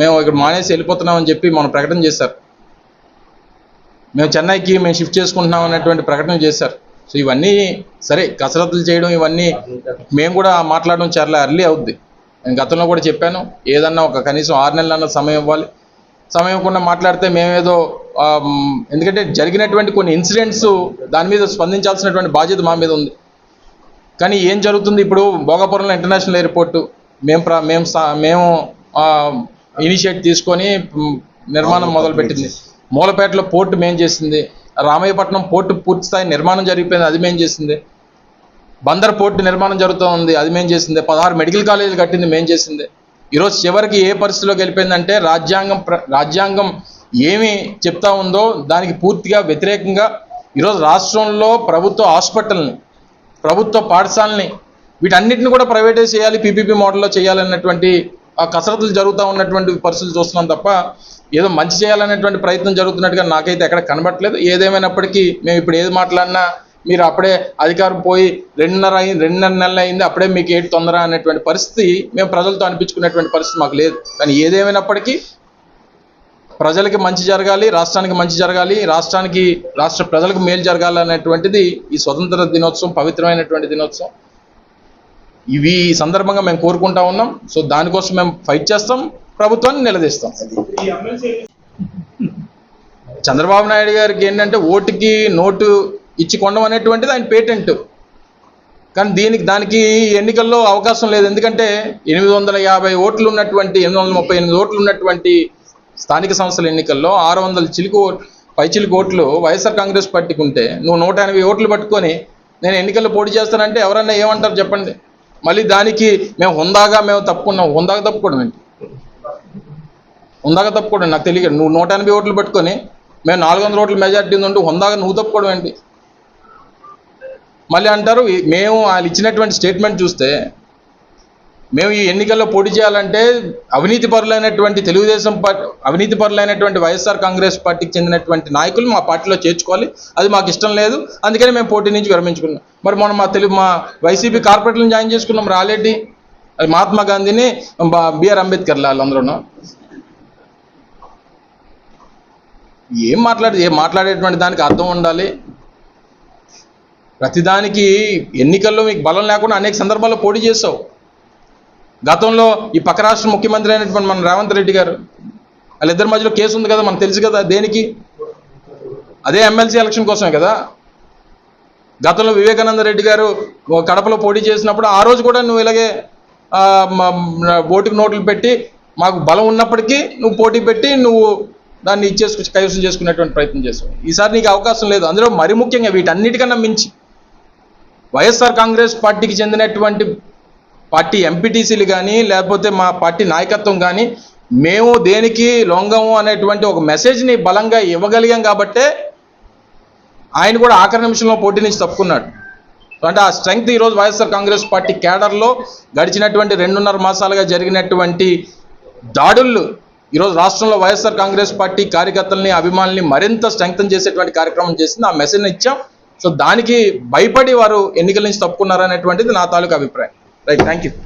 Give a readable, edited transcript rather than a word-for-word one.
మేము ఇక్కడ మానేసి వెళ్ళిపోతున్నామని చెప్పి మనం ప్రకటన చేశారు. మేము చెన్నైకి మేము షిఫ్ట్ చేసుకుంటున్నాం అనేటువంటి ప్రకటన చేశారు. సో ఇవన్నీ సరే కసరత్తులు చేయడం ఇవన్నీ మేము కూడా మాట్లాడడం చాలా ఎర్లీ అవుద్ది. నేను గతంలో కూడా చెప్పాను, ఏదన్నా ఒక కనీసం 6 నెలలన్నా సమయం ఇవ్వాలి. సమయం ఇవ్వకుండా మాట్లాడితే మేమేదో ఎందుకంటే జరిగినటువంటి కొన్ని ఇన్సిడెంట్స్ దాని మీద స్పందించాల్సినటువంటి బాధ్యత మా మీద ఉంది. కానీ ఏం జరుగుతుంది ఇప్పుడు? భోగాపురంలో ఇంటర్నేషనల్ ఎయిర్పోర్టు మేము ఇనిషియేట్ తీసుకొని నిర్మాణం మొదలుపెట్టింది. మూలపేటలో పోర్టు మేం చేసింది. రామయ్యపట్నం పోర్టు పూర్తి స్థాయి నిర్మాణం జరిగిపోయింది, అది మేం చేసింది. బందర్ పోర్టు నిర్మాణం జరుగుతూ ఉంది, అది మేం చేసింది. 16 మెడికల్ కాలేజీలు కట్టింది మేం చేసింది. ఈరోజు చివరికి ఏ పరిస్థితిలోకి వెళ్ళిపోయిందంటే రాజ్యాంగం ఏమి చెప్తా ఉందో దానికి పూర్తిగా వ్యతిరేకంగా ఈరోజు రాష్ట్రంలో ప్రభుత్వ హాస్పిటల్ని, ప్రభుత్వ పాఠశాలని వీటన్నిటిని కూడా ప్రైవేటైజ్ చేయాలి, పీపీపీ మోడల్లో చేయాలన్నటువంటి ఆ కసరత్తులు జరుగుతూ ఉన్నటువంటి పరిస్థితులు చూస్తున్నాం తప్ప ఏదో మంచి చేయాలనేటువంటి ప్రయత్నం జరుగుతున్నట్టుగా నాకైతే ఎక్కడ కనబడట్లేదు. ఏదేమైనప్పటికీ మేము ఇప్పుడు ఏది మాట్లాడినా మీరు అప్పుడే అధికారం పోయి 2.5 నెలలు అయింది, అప్పుడే మీకు ఏంటి తొందర అనేటువంటి పరిస్థితి మేము ప్రజలతో అనిపించుకునేటువంటి పరిస్థితి మాకు లేదు. కానీ ఏదేమైనప్పటికీ ప్రజలకి మంచి జరగాలి, రాష్ట్రానికి మంచి జరగాలి, రాష్ట్ర ప్రజలకు మేలు జరగాలి అనేటువంటిది ఈ స్వతంత్ర దినోత్సవం, పవిత్రమైనటువంటి దినోత్సవం. ఇవి ఈ సందర్భంగా మేము కోరుకుంటా ఉన్నాం. సో దానికోసం మేము ఫైట్ చేస్తాం, ప్రభుత్వాన్ని నిలదీస్తాం. చంద్రబాబు నాయుడు గారికి ఏంటంటే ఓటుకి నోటు ఇచ్చి కొనడం అనేటువంటిది ఆయన పేటెంట్. కానీ దానికి ఎన్నికల్లో అవకాశం లేదు. ఎందుకంటే 850 ఓట్లు ఉన్నటువంటి 838 ఓట్లు ఉన్నటువంటి స్థానిక సంస్థల ఎన్నికల్లో 600 పైచిలుకు ఓట్లు వైఎస్ఆర్ కాంగ్రెస్ పార్టీకి ఉంటే నువ్వు 180 ఓట్లు పట్టుకొని నేను ఎన్నికల్లో పోటీ చేస్తానంటే ఎవరన్నా ఏమంటారు చెప్పండి? మళ్ళీ దానికి మేము హుందాగా తప్పుకున్నాం. హుందాగా తప్పుకోవడం ఏంటి? హుందాగా తప్పుకోవడం నాకు తెలియదు. నువ్వు 180 ఓట్లు పెట్టుకొని మేము 400 ఓట్ల మెజార్టీ ఉంటూ హుందాగా నువ్వు తప్పుకోవడం ఏంటి? మళ్ళీ అంటారు మేము వాళ్ళు ఇచ్చినటువంటి స్టేట్మెంట్ చూస్తే మేము ఈ ఎన్నికల్లో పోటీ చేయాలంటే అవినీతిపరులైనటువంటి తెలుగుదేశం పార్టీ, అవినీతిపరులైనటువంటి వైఎస్ఆర్ కాంగ్రెస్ పార్టీకి చెందినటువంటి నాయకులు మా పార్టీలో చేర్చుకోవాలి, అది మాకు ఇష్టం లేదు, అందుకని మేము పోటీ నుంచి విరమించుకున్నాం. మరి మనం మా వైసీపీ కార్పొరేట్లను జాయిన్ చేసుకున్నాం, రాలేటి? అది మహాత్మా గాంధీని బిఆర్ అంబేద్కర్ వాళ్ళందరూ ఏం మాట్లాడేటువంటి దానికి అర్థం ఉండాలి. ప్రతిదానికి ఎన్నికల్లో మీకు బలం లేకుండా అనేక సందర్భాల్లో పోటీ చేసావు. గతంలో ఈ పక్క రాష్ట్ర ముఖ్యమంత్రి అయినటువంటి మన రేవంత్ రెడ్డి గారు, వాళ్ళిద్దరి మధ్యలో కేసు ఉంది కదా, మనకు తెలుసు కదా. దేనికి? అదే ఎమ్మెల్సీ ఎలక్షన్ కోసమే కదా. గతంలో వివేకానంద రెడ్డి గారు కడపలో పోటీ చేసినప్పుడు ఆ రోజు కూడా నువ్వు ఇలాగే ఓటుకు నోట్లు పెట్టి మాకు బలం ఉన్నప్పటికీ నువ్వు పోటీ పెట్టి నువ్వు దాన్ని కైవసం చేసుకునేటువంటి ప్రయత్నం చేసావు. ఈసారి నీకు అవకాశం లేదు. అందులో మరి ముఖ్యంగా వీటన్నిటికన్నా మించి వైఎస్ఆర్ కాంగ్రెస్ పార్టీకి చెందినటువంటి పార్టీ ఎంపీటీసీలు కానీ లేకపోతే మా పార్టీ నాయకత్వం కానీ మేము దేనికి లొంగము అనేటువంటి ఒక మెసేజ్ని బలంగా ఇవ్వగలిగాం కాబట్టే ఆయన కూడా ఆఖరి నిమిషంలో పోటీ నుంచి తప్పుకున్నాడు. అంటే ఆ స్ట్రెంగ్త్ ఈరోజు వైఎస్ఆర్ కాంగ్రెస్ పార్టీ కేడర్లో గడిచినటువంటి 2.5 మాసాలుగా జరిగినటువంటి దాడుళ్ళు ఈరోజు రాష్ట్రంలో వైఎస్ఆర్ కాంగ్రెస్ పార్టీ కార్యకర్తల్ని, అభిమానుల్ని మరింత స్ట్రెంగ్తన్ చేసేటువంటి కార్యక్రమం చేసింది. ఆ మెసేజ్ని ఇచ్చాం. సో దానికి భయపడి వారు ఎన్నికల నుంచి తప్పుకున్నారనేటువంటిది నా తాలూకు అభిప్రాయం. Right, thank you.